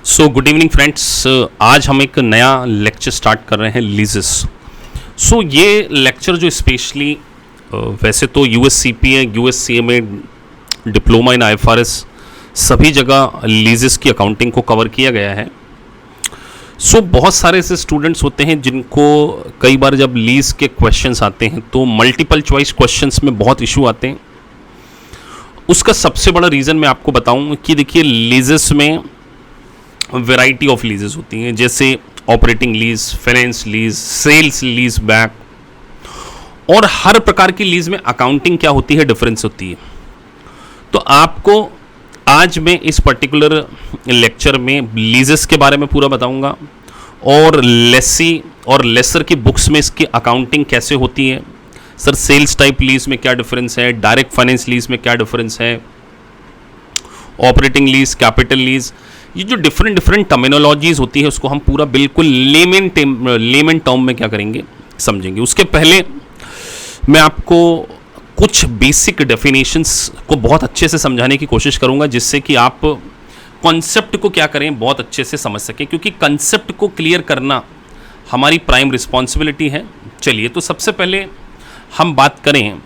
So good evening friends, आज हम एक नया लेक्चर स्टार्ट कर रहे हैं लीजेस। सो ये लेक्चर जो स्पेशली वैसे तो यूएससीपीए, यूएससीएमए, डिप्लोमा इन आईएफआरएस सभी जगह लीजेस की अकाउंटिंग को कवर किया गया है। सो बहुत सारे ऐसे स्टूडेंट्स होते हैं जिनको कई बार जब लीज के क्वेश्चंस आते हैं तो मल्टीपल चॉइस क्वेश्चंस में बहुत इशू आते हैं। उसका सबसे बड़ा रीज़न मैं आपको बताऊं कि देखिए लीजेस में वैरायटी ऑफ लीजेस होती हैं, जैसे operating lease, finance lease, sales lease back, और हर प्रकार की लीज में अकाउंटिंग क्या होती है, डिफरेंस होती है। तो आपको आज मैं इस पर्टिकुलर लेक्चर में लीजेस के बारे में पूरा बताऊंगा और लेसी और लेसर की बुक्स में इसकी अकाउंटिंग कैसे होती है। सर सेल्स टाइप लीज में क्या डिफरेंस है, डायरेक्ट फाइनेंस लीज में क्या डिफरेंस है, ऑपरेटिंग लीज, कैपिटल लीज, ये जो डिफरेंट टर्मिनोलॉजीज होती है उसको हम पूरा बिल्कुल लेमन टर्म में क्या करेंगे, समझेंगे। उसके पहले मैं आपको कुछ बेसिक डेफिनेशंस को बहुत अच्छे से समझाने की कोशिश करूंगा, जिससे कि आप कॉन्सेप्ट को क्या करें, बहुत अच्छे से समझ सकें, क्योंकि कॉन्सेप्ट को क्लियर करना हमारी प्राइम रिस्पॉन्सिबिलिटी है। चलिए, तो सबसे पहले हम बात करें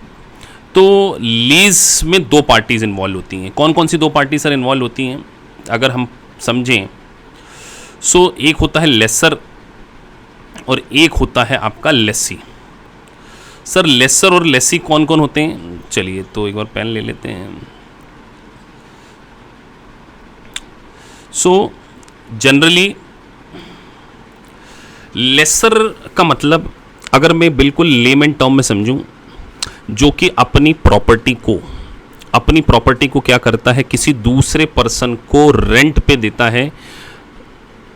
तो लीज में दो पार्टीज इन्वॉल्व होती हैं। कौन कौन सी दो पार्टी सर इन्वॉल्व होती हैं, अगर हम समझें। सो एक होता है लेसर और एक होता है आपका लेसी। सर लेसर और लेसी कौन कौन होते हैं, चलिए तो एक बार पेन ले लेते हैं। सो जनरली लेसर का मतलब अगर मैं बिल्कुल लेमन टर्म में समझूं, जो कि अपनी प्रॉपर्टी को क्या करता है, किसी दूसरे पर्सन को रेंट पे देता है,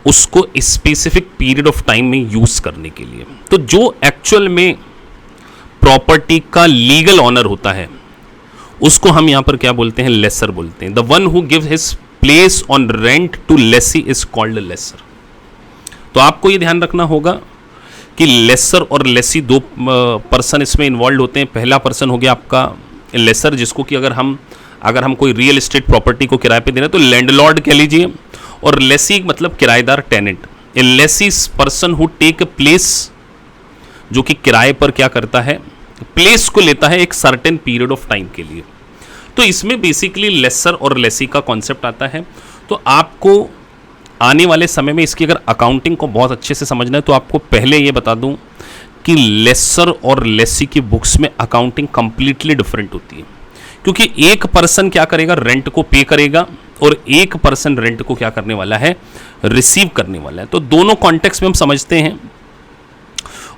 उसको स्पेसिफिक पीरियड ऑफ टाइम में यूज करने के लिए। तो जो एक्चुअल में प्रॉपर्टी का लीगल ऑनर होता है उसको हम यहां पर क्या बोलते हैं, लेसर बोलते हैं। The one who gives his place on rent to lessee is called lessor. तो आपको ये ध्यान रखना होगा कि लेसर और लेसी दो पर्सन इसमें इन्वॉल्व होते हैं। पहला पर्सन हो गया आपका लेसर, जिसको कि अगर हम कोई रियल एस्टेट प्रॉपर्टी को किराए पे दे रहे हैं तो लैंडलॉर्ड कह लीजिए, और लेसी मतलब किराएदार, tenant. A lessee person who take place, जो कि किराए पर क्या करता है, प्लेस को लेता है एक सर्टेन पीरियड ऑफ टाइम के लिए। तो इसमें बेसिकली लेसर और लेसी का कॉन्सेप्ट आता है। तो आपको आने वाले समय में इसकी अगर अकाउंटिंग को बहुत अच्छे से समझना है तो आपको पहले ये बता दूं कि लेसर और लेसी की बुक्स में अकाउंटिंग कंप्लीटली डिफरेंट होती है, क्योंकि एक पर्सन क्या करेगा, रेंट को पे करेगा, और एक पर्सन रेंट को क्या करने वाला है, रिसीव करने वाला है। तो दोनों कॉन्टेक्स्ट में हम समझते हैं।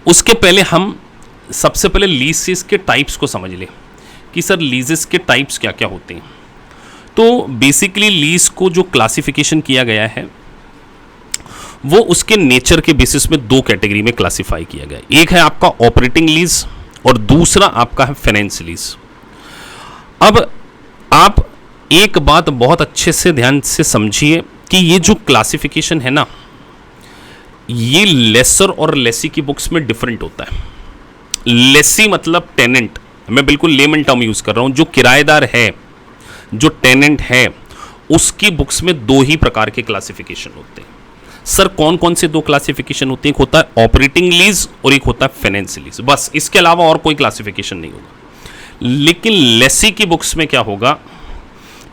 उसके पहले हम सबसे पहले लीजेस के टाइप्स को समझ लें कि सर लीजेस के टाइप्स क्या क्या होते हैं। तो बेसिकली लीज को जो क्लासिफिकेशन किया गया है वो उसके नेचर के बेसिस में दो कैटेगरी में क्लासिफाई किया गया है। एक है आपका ऑपरेटिंग लीज और दूसरा आपका है फाइनेंस लीज। अब आप एक बात बहुत अच्छे से ध्यान से समझिए कि ये जो क्लासिफिकेशन है ना, ये लेसर और लेसी की बुक्स में डिफरेंट होता है। लेसी मतलब टेनेंट, मैं बिल्कुल लेमन टर्म यूज कर रहा हूं, जो किराएदार है, जो टेनेंट है, उसकी बुक्स में दो ही प्रकार के क्लासिफिकेशन होते हैं। सर कौन कौन से दो क्लासिफिकेशन होते हैं, एक होता है ऑपरेटिंग लीज और एक होता है फाइनेंस लीज, बस। इसके अलावा और कोई क्लासिफिकेशन नहीं होगा। लेकिन लेसी की बुक्स में क्या होगा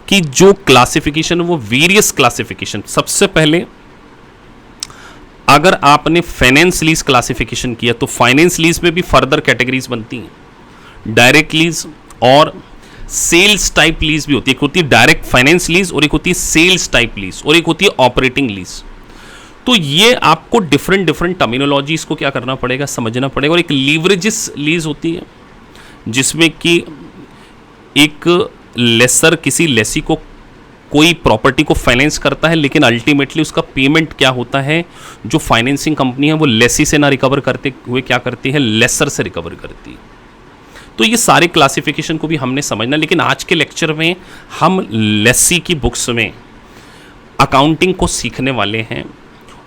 कि जो क्लासिफिकेशन है वो वेरियस क्लासिफिकेशन। सबसे पहले अगर आपने फाइनेंस लीज क्लासिफिकेशन किया तो फाइनेंस लीज में भी फर्दर कैटेगरीज बनती हैं, डायरेक्ट लीज और सेल्स टाइप लीज भी होती है। एक होती है डायरेक्ट फाइनेंस लीज और एक होती है सेल्स टाइप लीज और एक होती है ऑपरेटिंग लीज। तो ये आपको डिफरेंट टर्मिनोलॉजीज को क्या करना पड़ेगा, समझना पड़ेगा। और एक लीवरेजेस लीज होती है जिसमें कि एक लेसर किसी लेसी को कोई प्रॉपर्टी को फाइनेंस करता है, लेकिन अल्टीमेटली उसका पेमेंट क्या होता है, जो फाइनेंसिंग कंपनी है वो लेसी से ना रिकवर करते हुए क्या करती है, लेसर से रिकवर करती है। तो ये सारे क्लासिफिकेशन को भी हमने समझना, लेकिन आज के लेक्चर में हम लेसी की बुक्स में अकाउंटिंग को सीखने वाले हैं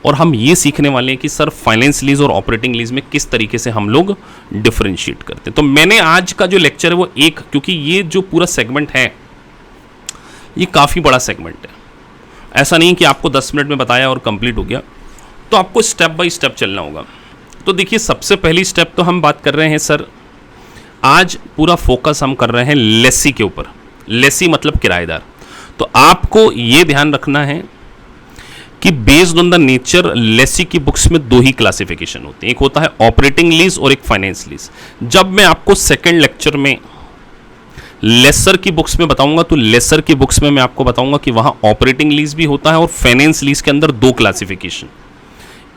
और हम ये सीखने वाले हैं कि सर फाइनेंस लीज और ऑपरेटिंग लीज में किस तरीके से हम लोग डिफरेंशिएट करते हैं। तो मैंने आज का जो लेक्चर है वो क्योंकि ये जो पूरा सेगमेंट है ये काफ़ी बड़ा सेगमेंट है, ऐसा नहीं कि आपको 10 मिनट में बताया और कंप्लीट हो गया, तो आपको स्टेप बाय स्टेप चलना होगा। तो देखिए, सबसे पहली स्टेप तो हम बात कर रहे हैं सर, आज पूरा फोकस हम कर रहे हैं लेसी के ऊपर। लेसी मतलब किराएदार। तो आपको ये ध्यान रखना है कि based on the nature, lessee की बुक्स में 2 ही क्लासिफिकेशन होती है, एक होता है ऑपरेटिंग लीज और एक फाइनेंस लीज। जब मैं आपको सेकेंड लेक्चर में लेसर की बुक्स में बताऊंगा, तो लेसर की बुक्स में मैं आपको बताऊंगा कि वहां ऑपरेटिंग लीज भी होता है और फाइनेंस लीज के अंदर 2 क्लासिफिकेशन,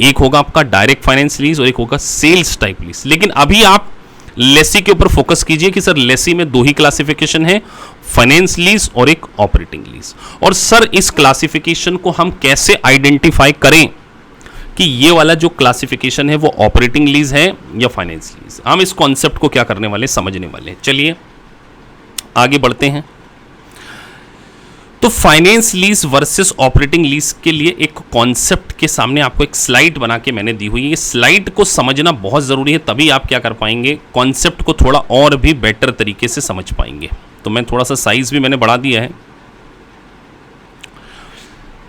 एक होगा आपका डायरेक्ट फाइनेंस लीज और एक होगा सेल्स टाइप लीज। लेकिन अभी आप लेसी के ऊपर फोकस कीजिए कि सर लेसी में 2 ही क्लासिफिकेशन है, फाइनेंस लीज और एक ऑपरेटिंग लीज। और सर इस क्लासिफिकेशन को हम कैसे आइडेंटिफाई करें कि ये वाला जो क्लासिफिकेशन है वो ऑपरेटिंग लीज है या फाइनेंस लीज? हम इस कॉन्सेप्ट को क्या करने वाले, समझने वाले हैं। चलिए आगे बढ़ते हैं। तो finance lease versus operating lease के लिए एक कॉन्सेप्ट के सामने आपको एक स्लाइड बना के मैंने दी हुई है। ये स्लाइड को समझना बहुत ज़रूरी है, तभी आप क्या कर पाएंगे, कॉन्सेप्ट को थोड़ा और भी बेटर तरीके से समझ पाएंगे। तो मैं थोड़ा सा साइज भी मैंने बढ़ा दिया है।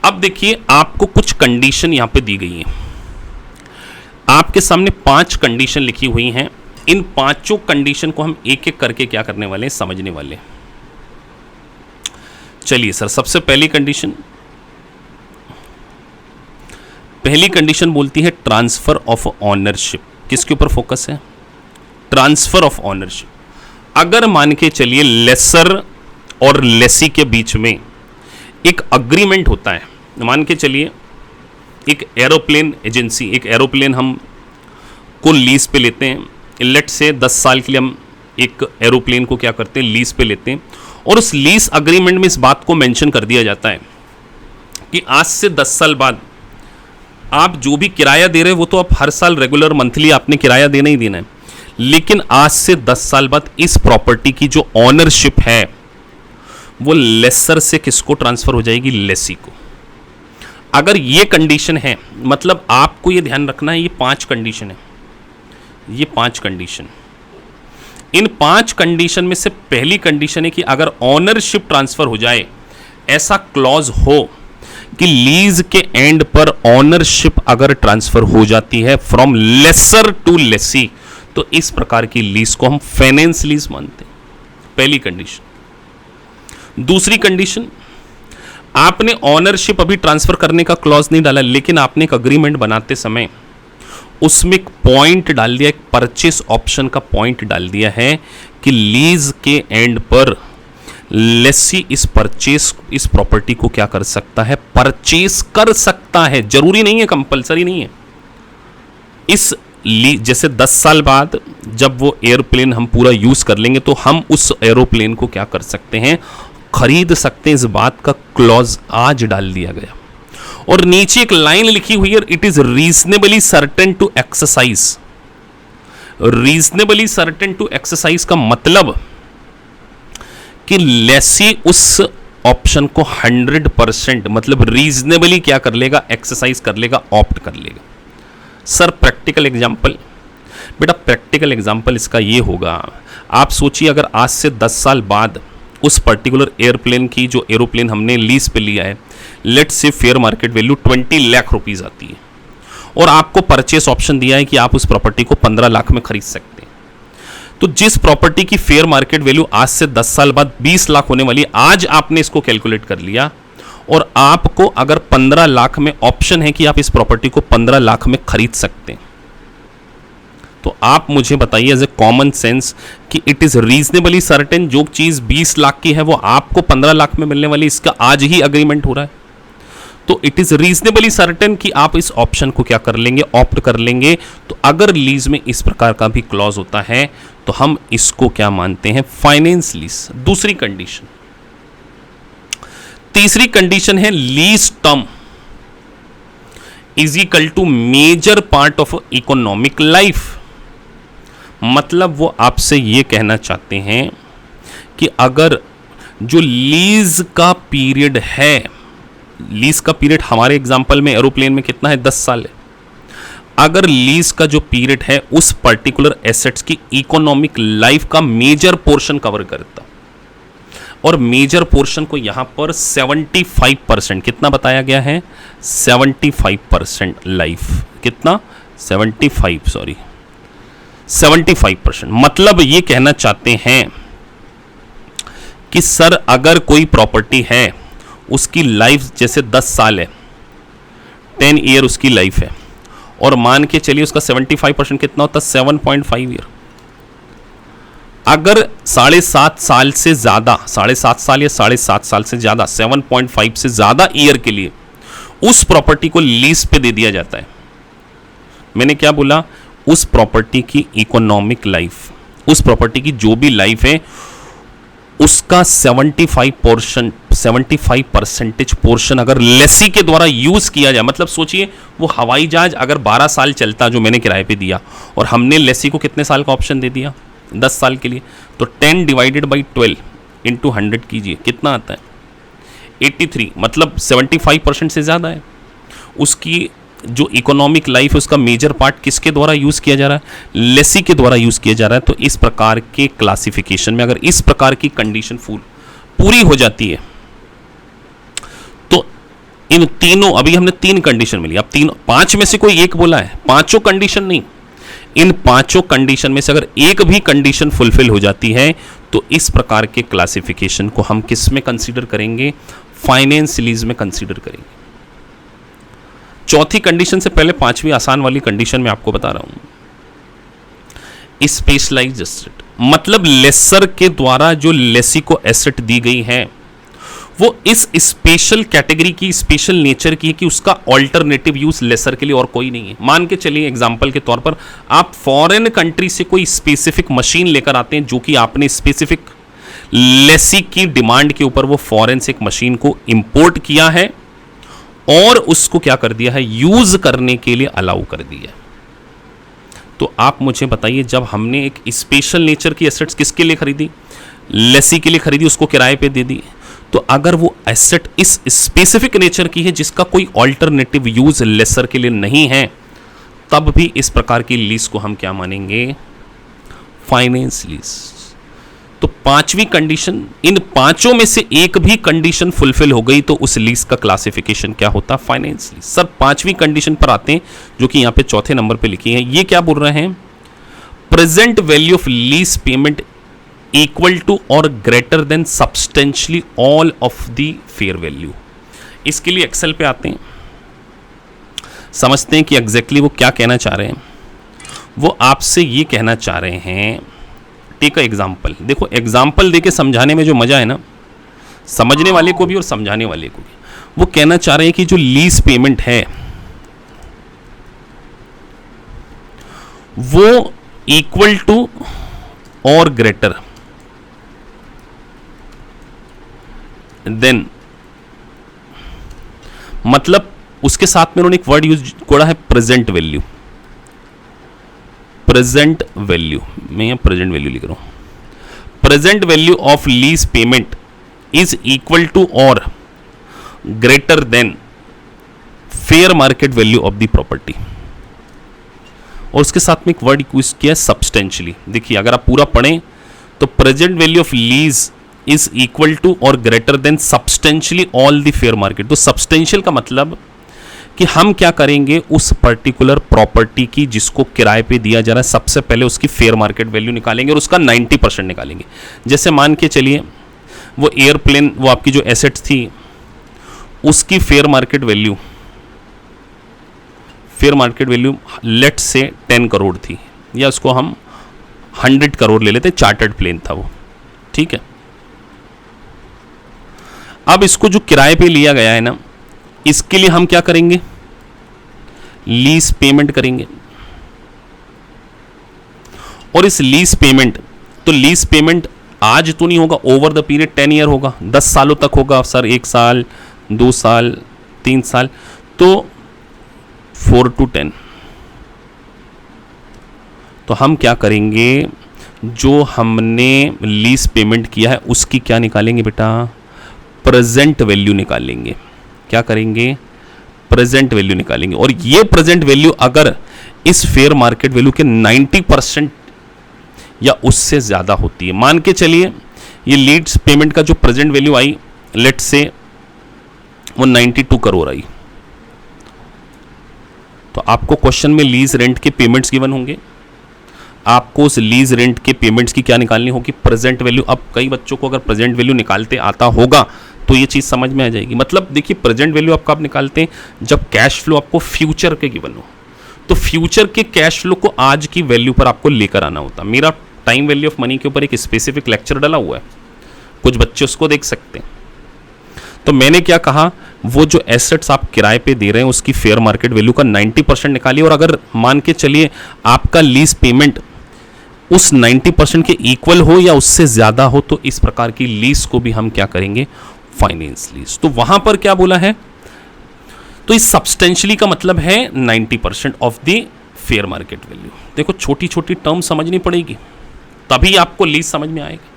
अब देखिए, आपको कुछ कंडीशन यहां पे दी गई है। आपके सामने 5 कंडीशन लिखी हुई हैं। इन 5 कंडीशन को हम एक एक करके क्या करने वाले हैं, समझने वाले हैं। चलिए सर, सबसे पहली कंडीशन बोलती है ट्रांसफर ऑफ ऑनरशिप। किसके ऊपर फोकस है? Transfer of ownership. अगर मान के चलिए लेसर और लेसी के बीच में एक अग्रीमेंट होता है, मान के चलिए एक एरोप्लेन एजेंसी, एक एरोप्लेन हम को लीज पे लेते हैं, लेट से 10 साल के लिए हम एक एरोप्लेन को क्या करते हैं, लीज पे लेते हैं। और उस लीज अग्रीमेंट में इस बात को मेंशन कर दिया जाता है कि आज से 10 साल बाद आप जो भी किराया दे रहे हो वो तो आप हर साल रेगुलर मंथली आपने किराया देना ही देना है, लेकिन आज से 10 साल बाद इस प्रॉपर्टी की जो ऑनरशिप है वो लेसर से किसको ट्रांसफर हो जाएगी, लेसी को। अगर ये कंडीशन है, मतलब आपको ये ध्यान रखना है, ये 5 कंडीशन है, ये 5 कंडीशन। इन 5 कंडीशन में से पहली कंडीशन है कि अगर ऑनरशिप ट्रांसफर हो जाए, ऐसा क्लॉज हो कि लीज के एंड पर ऑनरशिप अगर ट्रांसफर हो जाती है फ्रॉम लेसर टू लेसी, तो इस प्रकार की लीज को हम फाइनेंस लीज मानते हैं। पहली कंडीशन। दूसरी कंडीशन, आपने ऑनरशिप अभी ट्रांसफर करने का क्लॉज नहीं डाला, लेकिन आपने एक अग्रीमेंट बनाते समय उसमें एक पॉइंट डाल दिया, एक परचेस ऑप्शन का पॉइंट डाल दिया है कि लीज के एंड पर लेसी इस प्रॉपर्टी को क्या कर सकता है, परचेस कर सकता है। जरूरी नहीं है, कंपलसरी नहीं है। इस जैसे 10 साल बाद जब वो एयरप्लेन हम पूरा यूज कर लेंगे तो हम उस एरोप्लेन को क्या कर सकते हैं, खरीद सकते हैं। इस बात का क्लॉज आज डाल दिया गया। और नीचे एक लाइन लिखी हुई है, it is reasonably certain to exercise. Reasonably certain to exercise का मतलब कि लेसी उस ऑप्शन को 100% मतलब रीजनेबली क्या कर लेगा, एक्सरसाइज कर लेगा, ऑप्ट कर लेगा। सर प्रैक्टिकल एग्जांपल, बेटा प्रैक्टिकल एग्जांपल इसका ये होगा, आप सोचिए अगर आज से 10 साल बाद उस पर्टिकुलर एयरप्लेन की जो एरोप्लेन हमने लीज पे लिया है, let's say fair market value 20 lakh rupees आती है और आपको परचेस ऑप्शन दिया है कि आप उस प्रॉपर्टी को 15 लाख में खरीद सकते हैं। तो जिस प्रॉपर्टी की फेयर मार्केट वैल्यू आज से 10 साल बाद 20 लाख होने वाली है, आज आपने इसको कैलकुलेट कर लिया और आपको अगर 15 लाख में ऑप्शन है कि आप इस प्रॉपर्टी को 15 लाख में खरीद सकते हैं, तो आप मुझे बताइए एज ए कॉमन सेंस कि इट इज रीजनेबली सर्टेन जो चीज 20 लाख की है वो आपको 15 लाख में मिलने वाली, इसका आज ही अग्रीमेंट हो रहा है। तो इट इज रीजनेबली सर्टेन कि आप इस ऑप्शन को क्या कर लेंगे, ऑप्ट कर लेंगे। तो अगर लीज में इस प्रकार का भी क्लॉज होता है तो हम इसको क्या मानते हैं, फाइनेंस लीज। दूसरी कंडीशन। तीसरी कंडीशन है lease term is equal to major part of economic life. मतलब वो आपसे ये कहना चाहते हैं कि अगर जो लीज का पीरियड है, लीज का पीरियड हमारे एग्जांपल में एरोप्लेन में कितना है, 10 साल है। अगर लीज का जो पीरियड है उस पर्टिकुलर एसेट्स की इकोनॉमिक लाइफ का मेजर पोर्शन कवर करता और मेजर पोर्शन को यहां पर 75%, कितना बताया गया है, 75% लाइफ, कितना, 75%। मतलब ये कहना चाहते हैं कि सर अगर कोई प्रॉपर्टी है उसकी लाइफ जैसे 10 साल है, 10 ईयर उसकी लाइफ है, और मान के चलिए उसका 75% कितना होता है, 7.5 ईयर। अगर 7.5 साल से ज़्यादा, 7.5 साल या 7.5 साल से ज़्यादा, 7.5 से ज़्यादा ईयर के लिए उस प्रॉपर्टी को लीज पे दे दिया जाता है, मैंने क्या बोला, उस प्रॉपर्टी की इकोनॉमिक लाइफ, उस प्रॉपर्टी की जो भी लाइफ है उसका 75% पोर्शन अगर लेसी के द्वारा यूज किया जाए, मतलब सोचिए वो हवाई जहाज अगर 12 साल चलता जो मैंने किराए पे दिया, और हमने लेसी को कितने साल का ऑप्शन दे दिया, 10 साल के लिए, तो 10 डिवाइडेड बाई 12 इंटू 100 कीजिए, कितना आता है, 83, मतलब 75% से ज़्यादा है। उसकी जो इकोनॉमिक लाइफ है उसका मेजर पार्ट किसके द्वारा यूज़ किया जा रहा है, लेसी के द्वारा यूज़ किया जा रहा है। तो इस प्रकार के क्लासिफिकेशन में अगर इस प्रकार की कंडीशन पूरी हो जाती है तो इन तीनों, अभी हमने 3 कंडीशन मिली, अब 5 में से कोई एक बोला है, 5 कंडीशन नहीं, इन 5 कंडीशन में से अगर एक भी कंडीशन फुलफिल हो जाती है तो इस प्रकार के क्लासिफिकेशन को हम किस में कंसीडर करेंगे, फाइनेंस लीज में कंसीडर करेंगे। चौथी कंडीशन से पहले 5वीं आसान वाली कंडीशन में आपको बता रहा हूं, स्पेशलाइज्ड एसेट, मतलब लेसर के द्वारा जो लेसी को एसेट दी गई है वो इस स्पेशल कैटेगरी की, स्पेशल नेचर की है कि उसका ऑल्टरनेटिव यूज लेसर के लिए और कोई नहीं है। मान के चलिए एग्जांपल के तौर पर आप फॉरेन कंट्री से कोई स्पेसिफिक मशीन लेकर आते हैं जो कि आपने स्पेसिफिक लेसी की डिमांड के ऊपर वो फॉरेन से एक मशीन को इंपोर्ट किया है और उसको क्या कर दिया है, यूज करने के लिए अलाउ कर दिया। तो आप मुझे बताइए, जब हमने एक स्पेशल नेचर की एसेट्स किसके लिए खरीदी, लेसी के लिए खरीदी, उसको किराए पे दे दी, तो अगर वो एसेट इस स्पेसिफिक नेचर की है जिसका कोई ऑल्टरनेटिव यूज लेसर के लिए नहीं है, तब भी इस प्रकार की लीज को हम क्या मानेंगे, फाइनेंस लीज। तो 5वीं कंडीशन, इन 5 में से एक भी कंडीशन फुलफिल हो गई तो उस लीज का क्लासिफिकेशन क्या होता, फाइनेंस लीज। सर 5वीं कंडीशन पर आते हैं जो कि यहां पे चौथे नंबर पे लिखी है, ये क्या बोल रहे हैं, present value of lease payment equal to और greater than substantially all of the fair value. इसके लिए एक्सेल पे आते हैं, समझते हैं कि एग्जैक्टली वो क्या कहना चाह रहे हैं। वो आपसे ये कहना चाह रहे हैं, टेक अ एग्जाम्पल, देखो एग्जाम्पल देके समझाने में जो मजा है ना, समझने वाले को भी और समझाने वाले को भी। वो कहना चाह रहे हैं कि जो लीज पेमेंट है वो इक्वल टू और ग्रेटर देन, मतलब उसके साथ में उन्होंने एक वर्ड यूज किया है, प्रेजेंट वैल्यू। प्रेजेंट वैल्यू, मैं यहां प्रेजेंट वैल्यू लिख रहा हूं, present value of lease payment is equal to और greater than fair market value of the property. और उसके साथ में एक वर्ड यूज किया है, सब्सटेंशियली। देखिए अगर आप पूरा पढ़ें तो present value of lease is equal to और greater than substantially all the fair market. तो सब्सटेंशियल का मतलब कि हम क्या करेंगे, उस पर्टिकुलर प्रॉपर्टी की जिसको किराए पे दिया जा रहा है, सबसे पहले उसकी फेयर मार्केट वैल्यू निकालेंगे और उसका 90% निकालेंगे। जैसे मान के चलिए वो एयरप्लेन, वो आपकी जो एसेट्स थी उसकी फेयर मार्केट वैल्यू लेट से 10 करोड़ थी, या उसको हम 100 करोड़ ले लेते, चार्टर्ड प्लेन था वो, ठीक है। अब इसको जो किराए पे लिया गया है ना, इसके लिए हम क्या करेंगे, लीज पेमेंट करेंगे। और इस लीज पेमेंट, तो लीज पेमेंट आज तो नहीं होगा, ओवर द पीरियड 10 ईयर होगा, 10 सालों तक होगा सर, 1 साल 2 साल 3 साल, तो 4 to 10। तो हम क्या करेंगे, जो हमने लीज पेमेंट किया है उसकी क्या निकालेंगे बेटा, प्रेजेंट वैल्यू निकालेंगे। क्या करेंगे, प्रेजेंट वैल्यू निकालेंगे। और ये प्रेजेंट वैल्यू अगर इस फेयर मार्केट वैल्यू के 90% या उससे ज्यादा होती है, मान के चलिए ये लीज पेमेंट का जो present value I, let's say वो 92 करोड़ आई, तो आपको क्वेश्चन में लीज रेंट के पेमेंट्स गिवन होंगे, आपको उस लीज रेंट के पेमेंट्स की क्या निकालनी होगी, प्रेजेंट वैल्यू। अब कई बच्चों को अगर प्रेजेंट वैल्यू निकालते आता होगा तो ये चीज़ समझ में आ जाएगी। मतलब देखिए, प्रेजेंट वैल्यू आपका आप निकालते हैं जब कैश फ्लो आपको फ्यूचर के गिवन हो, तो फ्यूचर के कैश फ्लो को आज की वैल्यू पर आपको लेकर आना होता। मेरा टाइम वैल्यू ऑफ मनी के ऊपर एक स्पेसिफिक लेक्चर डला हुआ है, कुछ बच्चे उसको देख सकते हैं। तो मैंने क्या कहा, वो जो एसेट्स आप किराए पे दे रहे हैं उसकी फेयर मार्केट वैल्यू का 90% निकालिए, और अगर मान के चलिए आपका लीज पेमेंट उस 90% के इक्वल हो या उससे ज़्यादा हो, तो इस प्रकार की लीज को भी हम क्या करेंगे, फाइनेंस लीज। तो वहां पर क्या बोला है, तो इस सब्सटेंशियली का मतलब है 90% of the fair market value. देखो, छोटी छोटी टर्म समझनी पड़ेगी तभी आपको लीज समझ में आएगा।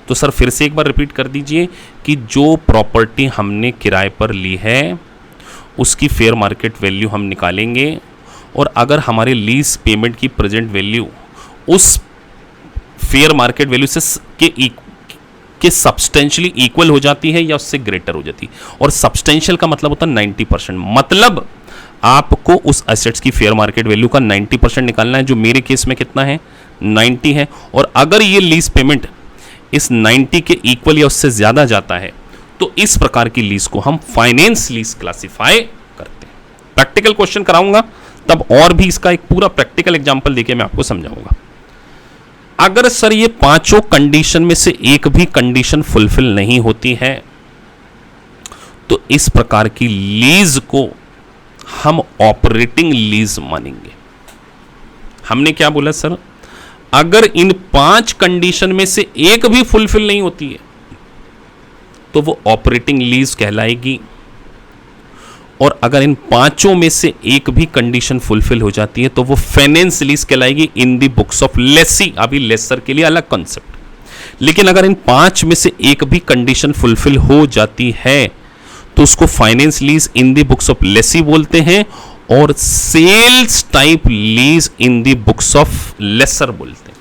तो सर फिर से एक बार रिपीट कर दीजिए कि जो प्रॉपर्टी हमने किराए पर ली है उसकी फेयर मार्केट वैल्यू हम निकालेंगे, और अगर हमारे लीज पेमेंट की प्रेजेंट वैल्यू उस फेयर मार्केट वैल्यू से के सब्सटेंशियली इक्वल हो जाती है या उससे ग्रेटर हो जाती है, और सब्सटेंशियल का मतलब होता है 90%। मतलब आपको उस एसेट्स की फेयर मार्केट वैल्यू का 90% निकालना है, जो मेरे केस में कितना है, 90 है। और अगर ये लीज पेमेंट इस 90 के इक्वल या उससे ज्यादा जाता है तो इस प्रकार की लीज को हम फाइनेंस लीज क्लासिफाई करते हैं। प्रैक्टिकल क्वेश्चन कराऊंगा तब, और भी इसका एक पूरा प्रैक्टिकल एग्जांपल देके मैं आपको समझाऊंगा। अगर सर ये पांचों कंडीशन में से एक भी कंडीशन फुलफिल नहीं होती है तो इस प्रकार की लीज को हम ऑपरेटिंग लीज मानेंगे। हमने क्या बोला सर, अगर इन 5 कंडीशन में से एक भी फुलफिल नहीं होती है तो वो ऑपरेटिंग लीज कहलाएगी, और अगर इन 5 में से एक भी कंडीशन फुलफिल हो जाती है तो वो फाइनेंस लीज कहलाएगी in the books of lessee. अभी लेसर के लिए अलग कॉन्सेप्ट, लेकिन अगर इन 5 में से एक भी कंडीशन फुलफिल हो जाती है तो उसको finance lease in the books of lessee बोलते हैं, और sales type lease in the books of lessor बोलते हैं।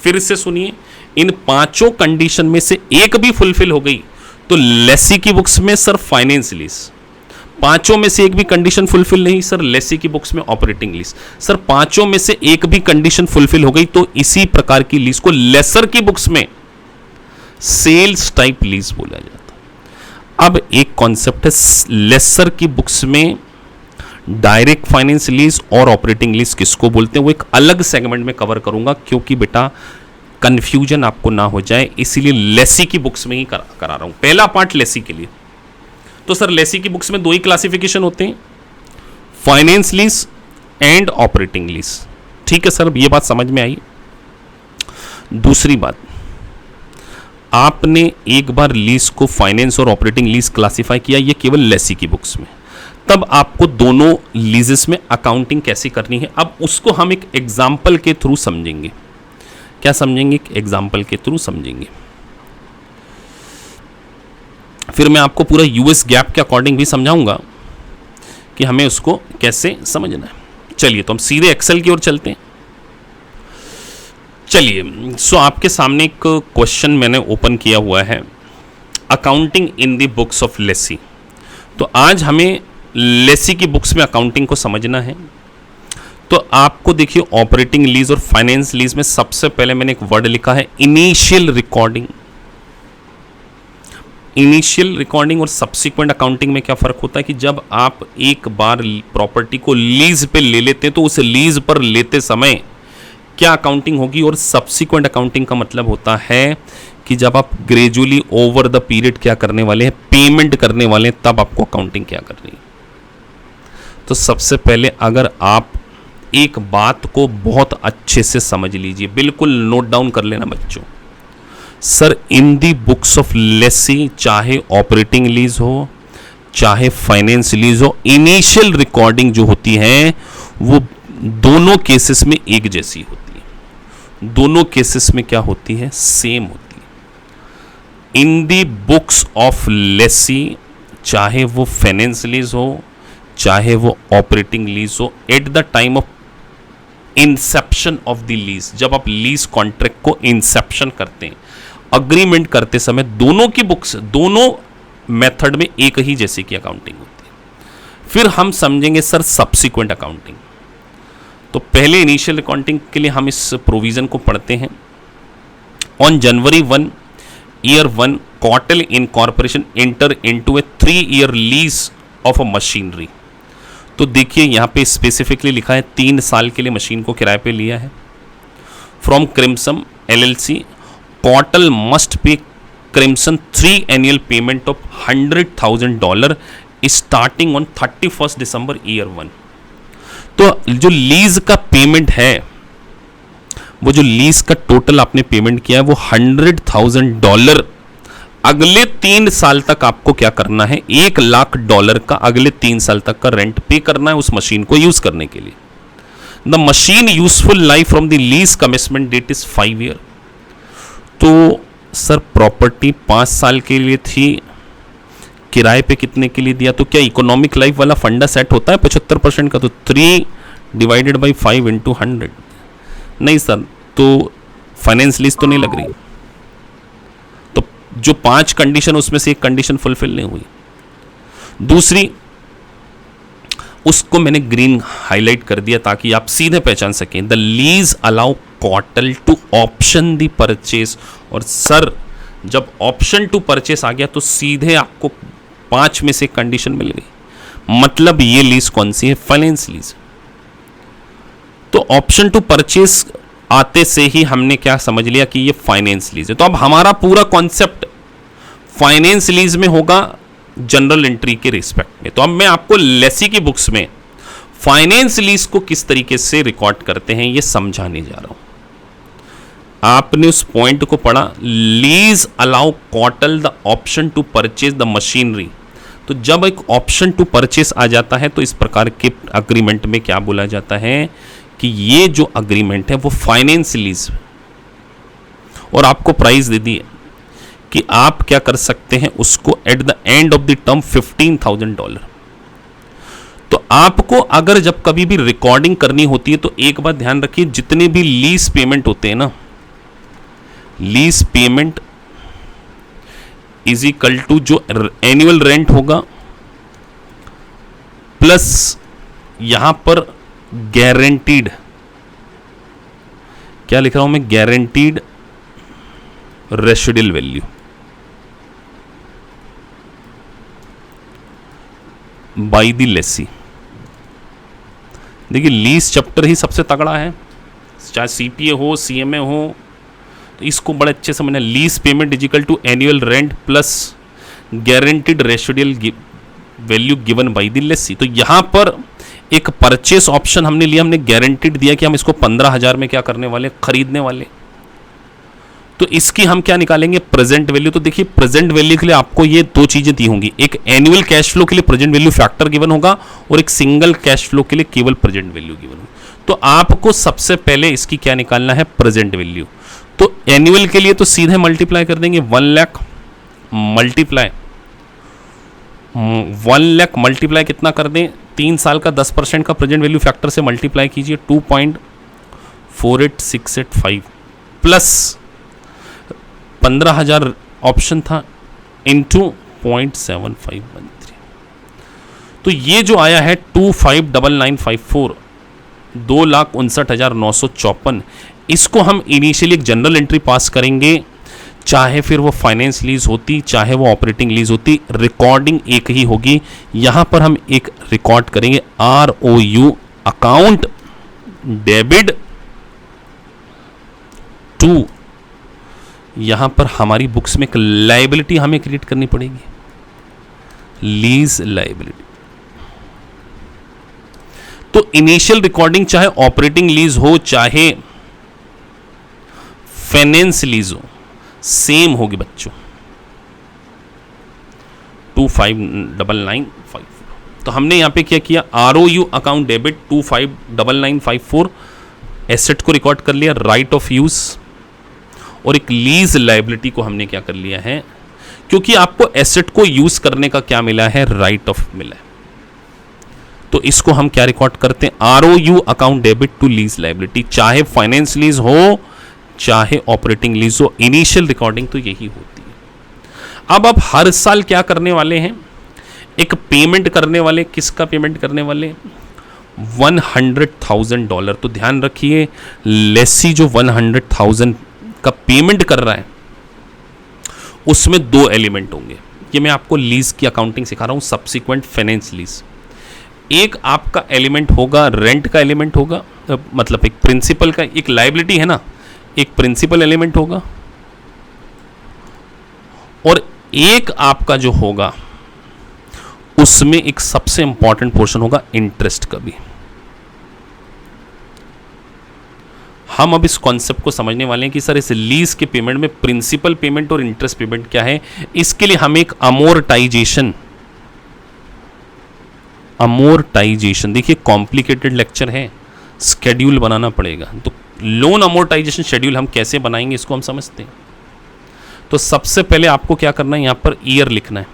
फिर से सुनिए, इन 5 कंडीशन में से एक भी फुलफिल हो गई तो लेसी की बुक्स में सर फाइनेंस लीज, 5 में से एक भी कंडीशन फुलफिल नहीं सर लेसी की बुक्स में ऑपरेटिंग लीज, सर 5 में से एक भी कंडीशन फुलफिल हो गई तो इसी प्रकार की लीज को लेसर की बुक्स में सेल्स टाइप लीज बोला जाता है। अब एक कॉन्सेप्ट है, लेसर की बुक्स में डायरेक्ट फाइनेंस लीज और ऑपरेटिंग लीज किसको बोलते हैं, वो एक अलग सेगमेंट में कवर करूंगा, क्योंकि बेटा कंफ्यूजन आपको ना हो जाए, इसीलिए लेसी की बुक्स में ही करा रहा हूं। पहला पार्ट लेसी के लिए। तो सर लेसी की बुक्स में 2 ही क्लासिफिकेशन होते हैं, finance lease and operating lease. ठीक है सर, ये बात समझ में आई। दूसरी बात, आपने एक बार लीज को फाइनेंस और ऑपरेटिंग लीज क्लासिफाई किया, ये केवल लेसी की बुक्स में, तब आपको दोनों लीजेस में अकाउंटिंग कैसे करनी है, अब उसको हम एक एग्जाम्पल के थ्रू समझेंगे। क्या समझेंगे, एक एग्जाम्पल के थ्रू समझेंगे। फिर मैं आपको पूरा यूएस गैप के अकॉर्डिंग भी समझाऊंगा कि हमें उसको कैसे समझना है। चलिए, तो हम सीधे एक्सेल की ओर चलते हैं। चलिए, सो आपके सामने एक क्वेश्चन मैंने ओपन किया हुआ है, accounting in the books of Lesi. तो आज हमें लेसी की बुक्स में अकाउंटिंग को समझना है। तो आपको देखिए, ऑपरेटिंग लीज और फाइनेंस लीज में सबसे पहले मैंने एक वर्ड लिखा है इनिशियल रिकॉर्डिंग। इनिशियल रिकॉर्डिंग और सब्सिक्वेंट अकाउंटिंग में क्या फर्क होता है कि जब आप एक बार प्रॉपर्टी को लीज पे ले लेते हैं तो उस लीज पर लेते समय क्या अकाउंटिंग होगी, और सब्सिक्वेंट अकाउंटिंग का मतलब होता है कि जब आप ग्रेजुअली ओवर द पीरियड क्या करने वाले हैं, पेमेंट करने वाले हैं, तब आपको अकाउंटिंग क्या करनी है। तो सबसे पहले अगर आप एक बात को बहुत अच्छे से समझ लीजिए, बिल्कुल नोट डाउन कर लेना बच्चों। Sir in the books of Lesi, चाहे ऑपरेटिंग लीज हो चाहे फाइनेंस लीज हो, इनिशियल रिकॉर्डिंग जो होती है वो दोनों केसेस में एक जैसी होती है। दोनों केसेस में क्या होती है, सेम होती है। इन दी बुक्स ऑफ लेसी, चाहे वो फाइनेंस लीज हो चाहे वो ऑपरेटिंग लीज हो, at the time of Inception of the lease, जब आप लीज कॉन्ट्रैक्ट को इंसेप्शन करते हैं, अग्रीमेंट करते समय दोनों की बुक्स, दोनों मेथड में एक ही जैसे की अकाउंटिंग होती है। फिर हम समझेंगे सर सब्सिक्वेंट अकाउंटिंग। तो पहले इनिशियल अकाउंटिंग के लिए हम इस प्रोविजन को पढ़ते हैं। On January 1 year 1 Cottle incorporation enter into a 3-year lease of a machinery. तो देखिए यहां पे स्पेसिफिकली लिखा है 3 साल के लिए मशीन को किराए पे लिया है। From Crimson LLC Cottle must pay Crimson 3 annual payment of $100,000 starting on 31 December year 1। तो जो लीज का पेमेंट है, वो जो लीज का टोटल आपने पेमेंट किया है वो $100,000 अगले 3 साल तक आपको क्या करना है, $1,00,000 का अगले 3 साल तक का रेंट पे करना है उस मशीन को यूज करने के लिए। The machine useful life from the lease commitment date is 5 year। तो सर प्रॉपर्टी 5 साल के लिए थी, किराए पे कितने के लिए दिया? तो क्या इकोनॉमिक लाइफ वाला फंडा सेट होता है 75% का? तो 3 डिवाइडेड बाई 5 इंटू 100। नहीं सर, तो फाइनेंस लीज तो नहीं लग रही। तो जो 5 कंडीशन उसमें से एक कंडीशन फुलफिल नहीं हुई। दूसरी, उसको मैंने ग्रीन हाईलाइट कर दिया ताकि आप सीधे पहचान सकें। The lease allow Cottle to option the purchase. और सर जब ऑप्शन टू परचेस आ गया तो सीधे आपको 5 में से कंडीशन मिल गई। मतलब ये लीज कौन सी है? Finance lease. तो ऑप्शन टू परचेस आते से ही हमने क्या समझ लिया कि ये फाइनेंस लीज है। तो अब हमारा पूरा कॉन्सेप्ट फाइनेंस लीज में होगा जनरल एंट्री के रिस्पेक्ट में। तो अब मैं आपको लेसी की बुक्स में फाइनेंस लीज को किस तरीके से रिकॉर्ड करते हैं ये समझाने जा रहा हूं। आपने उस पॉइंट को पढ़ा, lease allow Cottle the option to purchase the machinery. तो जब एक ऑप्शन टू परचेस आ जाता है तो इस प्रकार के अग्रीमेंट में क्या बोला जाता है कि ये जो अग्रीमेंट है वो फाइनेंस लीज। और आपको प्राइस दे दी है कि आप क्या कर सकते हैं उसको at the end of the term $15,000। तो आपको अगर जब कभी भी रिकॉर्डिंग करनी होती है तो एक बात ध्यान रखिए, जितने भी लीज पेमेंट होते हैं ना, lease payment is equal to जो एनुअल रेंट होगा प्लस यहां पर गारंटीड, क्या लिख रहा हूं मैं, guaranteed residual value. By the lessee. देखिए लीज चैप्टर ही सबसे तगड़ा है, चाहे सीपीए हो सीएमए हो, तो इसको बड़े अच्छे से मैंने lease payment is equal to annual rent plus guaranteed residual value given by the lessee. तो यहां पर एक परचेस ऑप्शन हमने लिया, हमने गारंटीड दिया कि हम इसको 15,000 में क्या करने वाले, खरीदने वाले। तो इसकी हम क्या निकालेंगे, प्रेजेंट वैल्यू। तो देखिए प्रेजेंट वैल्यू के लिए आपको ये 2 चीजें दी होंगी, एक एनुअल कैश फ्लो के लिए प्रेजेंट वैल्यू फैक्टर गिवन होगा और एक सिंगल कैश फ्लो के लिए केवल प्रेजेंट वैल्यू गिवन होगा। तो आपको सबसे पहले इसकी क्या निकालना है, प्रेजेंट वैल्यू। तो एनुअल के लिए तो सीधे मल्टीप्लाई कर देंगे, 1 लाख मल्टीप्लाई 1 लाख मल्टीप्लाई कितना कर दें, 3 साल का 10% का प्रेजेंट वैल्यू फैक्टर से मल्टीप्लाई कीजिए 2.48685 प्लस 15,000 ऑप्शन था इंटू 0.7513। तो ये जो आया है 259954, 2,59,954, इसको हम इनिशियली एक जनरल एंट्री पास करेंगे, चाहे फिर वो फाइनेंस लीज होती चाहे वो ऑपरेटिंग लीज होती, रिकॉर्डिंग एक ही होगी। यहां पर हम एक रिकॉर्ड करेंगे ROU अकाउंट डेबिट टू, यहां पर हमारी बुक्स में एक लायबिलिटी हमें क्रिएट करनी पड़ेगी, लीज लायबिलिटी। तो इनिशियल रिकॉर्डिंग चाहे ऑपरेटिंग लीज हो चाहे फाइनेंस लीज हो, सेम होगी बच्चों, 259954। तो हमने यहां पे क्या किया, ROU अकाउंट डेबिट 259954 एसेट को रिकॉर्ड कर लिया, राइट ऑफ यूज, और एक लीज लायबिलिटी को हमने क्या कर लिया है, क्योंकि आपको एसेट को यूज करने का क्या मिला है, राइट ऑफ मिला है। तो इसको हम क्या रिकॉर्ड करते हैं, ROU account debit to lease liability, चाहे फाइनेंस लीज हो चाहे ऑपरेटिंग लीज हो, इनिशियल रिकॉर्डिंग तो यही होती है। अब आप हर साल क्या करने वाले हैं, एक पेमेंट करने वाले, किसका पेमेंट करने वाले, $100,000। तो ध्यान रखिए, लेसी जो 100,000 का पेमेंट कर रहा है उसमें दो एलिमेंट होंगे। ये मैं आपको लीज की अकाउंटिंग सिखा रहा हूं, सब्सिक्वेंट फाइनेंस लीज। एक आपका एलिमेंट होगा रेंट का एलिमेंट होगा, मतलब एक प्रिंसिपल का, एक लायबिलिटी है ना, एक प्रिंसिपल एलिमेंट होगा, और एक आपका जो होगा उसमें एक सबसे इंपॉर्टेंट पोर्शन होगा इंटरेस्ट का भी। हम अब इस कॉन्सेप्ट को समझने वाले हैं कि सर इस लीज के पेमेंट में प्रिंसिपल पेमेंट और इंटरेस्ट पेमेंट क्या है। इसके लिए हम एक अमोर्टाइजेशन, देखिए कॉम्प्लिकेटेड लेक्चर है, स्केड्यूल बनाना पड़ेगा। तो लोन अमोर्टाइजेशन शेड्यूल हम कैसे बनाएंगे इसको हम समझते हैं। तो सबसे पहले आपको क्या करना है, यहां पर ईयर लिखना है।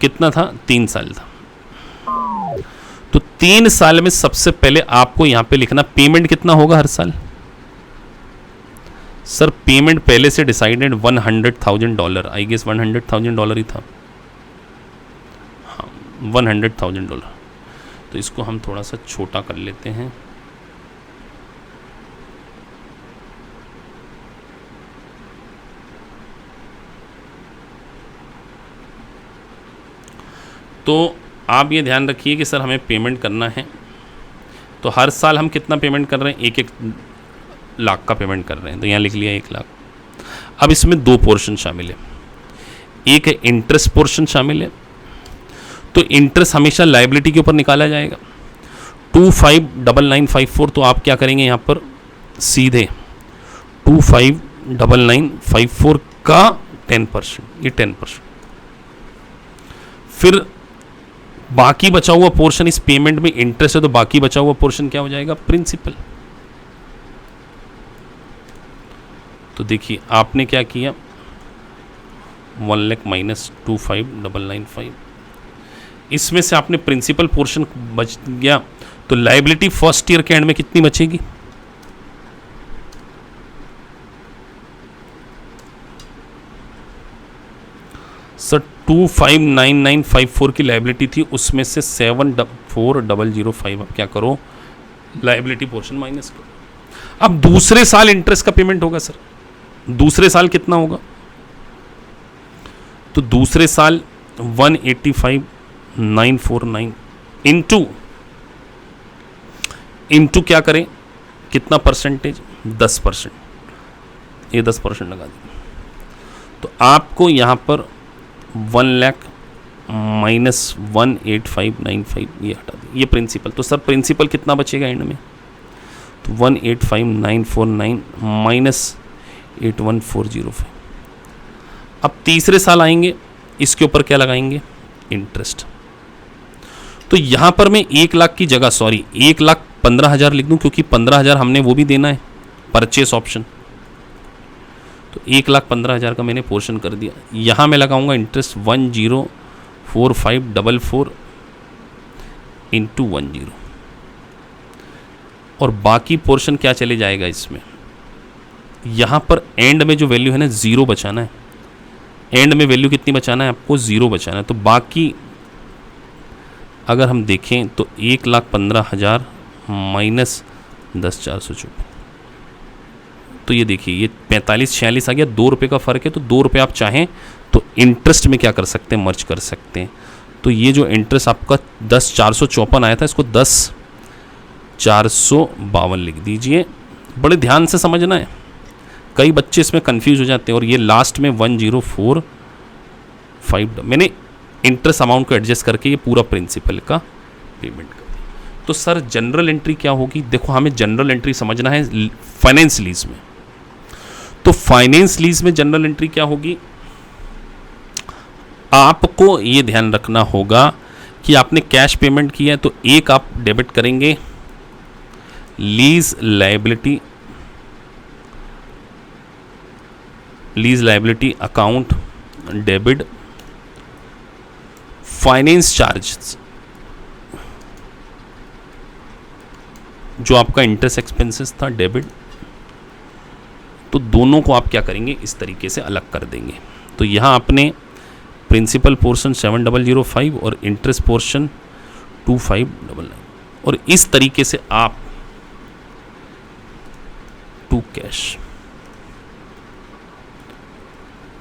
कितना था, 3 साल था। तो 3 साल में सबसे पहले आपको यहां पे लिखना पेमेंट कितना होगा हर साल। सर पेमेंट पहले से डिसाइडेड $100,000, आई गेस $100,000 ही था, हाँ $100,000। तो इसको हम थोड़ा सा छोटा कर लेते हैं। तो आप ये ध्यान रखिए कि सर हमें पेमेंट करना है, तो हर साल हम कितना पेमेंट कर रहे हैं, 1-1 लाख का पेमेंट कर रहे हैं। तो यहाँ लिख लिया 1 लाख। अब इसमें 2 पोर्शन शामिल है, एक है इंटरेस्ट पोर्शन शामिल है। तो इंटरेस्ट हमेशा लायबिलिटी के ऊपर निकाला जाएगा, 259954। तो आप क्या करेंगे यहाँ पर सीधे 259954 का 10%, ये 10%। फिर बाकी बचा हुआ पोर्शन, इस पेमेंट में इंटरेस्ट है तो बाकी बचा हुआ पोर्शन क्या हो जाएगा, प्रिंसिपल। तो देखिए आपने क्या किया, 1 लाख माइनस 25,995, इसमें से आपने प्रिंसिपल पोर्शन बच गया। तो लायबिलिटी फर्स्ट ईयर के एंड में कितनी बचेगी, सर 259954 की लायबिलिटी थी, उसमें से 74005 आप क्या करो, लायबिलिटी पोर्शन माइनस करो। अब दूसरे साल इंटरेस्ट का पेमेंट होगा सर, दूसरे साल कितना होगा, तो दूसरे साल 185,949 इंटू क्या करें, कितना परसेंटेज, 10%, ये 10% लगा दें। तो आपको यहां पर 1 लाख माइनस 18595 ये हटा दें, ये प्रिंसिपल। तो सर प्रिंसिपल कितना बचेगा एंड में, तो 185,949 माइनस 81,405। अब तीसरे साल आएंगे, इसके ऊपर क्या लगाएंगे, इंटरेस्ट। तो यहां पर मैं 1 लाख की जगह 1,15,000 लिख दूं, क्योंकि 15,000 हमने वो भी देना है, परचेस ऑप्शन। तो 1,15,000 का मैंने पोर्शन कर दिया। यहाँ मैं लगाऊंगा इंटरेस्ट 104544 इंटू 10, और बाकी पोर्शन क्या चले जाएगा इसमें, यहाँ पर एंड में जो वैल्यू है ना 0 बचाना है। एंड में वैल्यू कितनी बचाना है आपको, 0 बचाना है। तो बाकी अगर हम देखें तो 1,15,000 माइनस 10,454, तो ये देखिए ये 45-46 आ गया, 2 रुपये का फ़र्क है। तो 2 रुपये आप चाहें तो इंटरेस्ट में क्या कर सकते हैं, मर्ज कर सकते हैं। तो ये जो इंटरेस्ट आपका 10,454 आया था, इसको 10,452 लिख दीजिए। बड़े ध्यान से समझना है, कई बच्चे इसमें कंफ्यूज हो जाते हैं। और ये लास्ट में 10,455 मैंने इंटरेस्ट अमाउंट को एडजस्ट करके ये पूरा प्रिंसिपल का पेमेंट कर दिया। तो सर जनरल एंट्री क्या होगी, देखो हमें जनरल एंट्री समझना है फाइनेंस लीज में। तो फाइनेंस लीज में जनरल एंट्री क्या होगी, आपको ये ध्यान रखना होगा कि आपने कैश पेमेंट किया है, तो एक आप डेबिट करेंगे lease liability account debit finance charge, जो आपका इंटरेस्ट एक्सपेंसेस था डेबिट, तो दोनों को आप क्या करेंगे, इस तरीके से अलग कर देंगे। तो यहाँ आपने प्रिंसिपल पोर्शन 7005 और इंटरेस्ट पोर्शन 2599, और इस तरीके से आप टू कैश।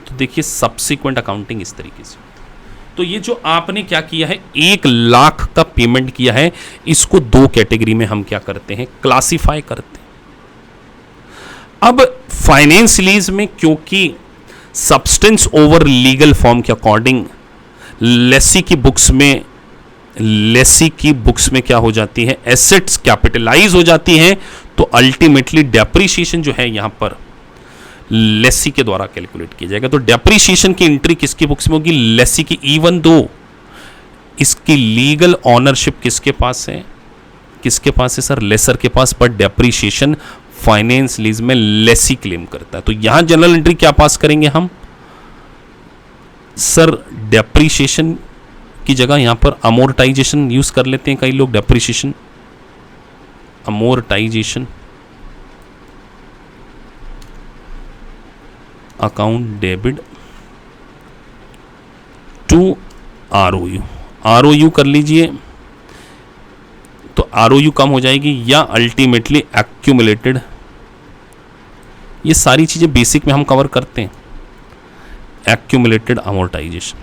तो देखिए सब्सिक्वेंट अकाउंटिंग इस तरीके से। तो ये जो आपने क्या किया है, 1 लाख का पेमेंट किया है, इसको 2 कैटेगरी में हम क्या करते हैं, क्लासिफाई करते हैं। अब फाइनेंस लीज में क्योंकि सब्सटेंस ओवर लीगल फॉर्म के अकॉर्डिंग लेसी की बुक्स में क्या हो जाती है, एसेट्स कैपिटलाइज हो जाती हैं, तो अल्टीमेटली डेप्रीशिएशन जो है यहां पर लेसी के द्वारा कैलकुलेट किया जाएगा। तो डेप्रीशिएशन की एंट्री किसकी बुक्स में होगी, लेसी की, इवन दो इसकी लीगल ऑनरशिप किसके पास है, सर, लेसर के पास, पर डेप्रीशिएशन फाइनेंस लीज में लेसी क्लेम करता है। तो यहां जनरल एंट्री क्या पास करेंगे हम, सर, डेप्रीशिएशन की जगह यहां पर अमोर्टाइजेशन यूज कर लेते हैं कई लोग, depreciation, amortization account debit to ROU कर लीजिए, तो आरओयू कम हो जाएगी, या अल्टीमेटली एक्यूमुलेटेड। ये सारी चीजें बेसिक में हम कवर करते हैं, एक्यूमुलेटेड अमोर्टाइजेशन।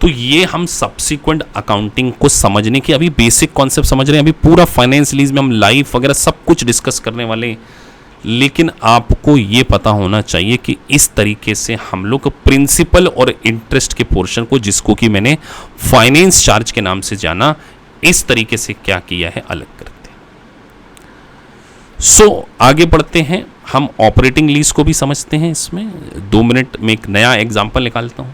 तो ये हम सब्सिक्वेंट अकाउंटिंग को समझने की अभी बेसिक कॉन्सेप्ट समझ रहे हैं। अभी पूरा फाइनेंस लीज में हम लाइफ वगैरह सब कुछ डिस्कस करने वाले हैं, लेकिन आपको ये पता होना चाहिए कि इस तरीके से हम लोग प्रिंसिपल और इंटरेस्ट के पोर्शन को, जिसको कि मैंने फाइनेंस चार्ज के नाम से जाना, इस तरीके से क्या किया है, अलग करते हैं। सो आगे बढ़ते हैं, हम ऑपरेटिंग लीज को भी समझते हैं। इसमें 2 मिनट में एक नया एग्जांपल निकालता हूं।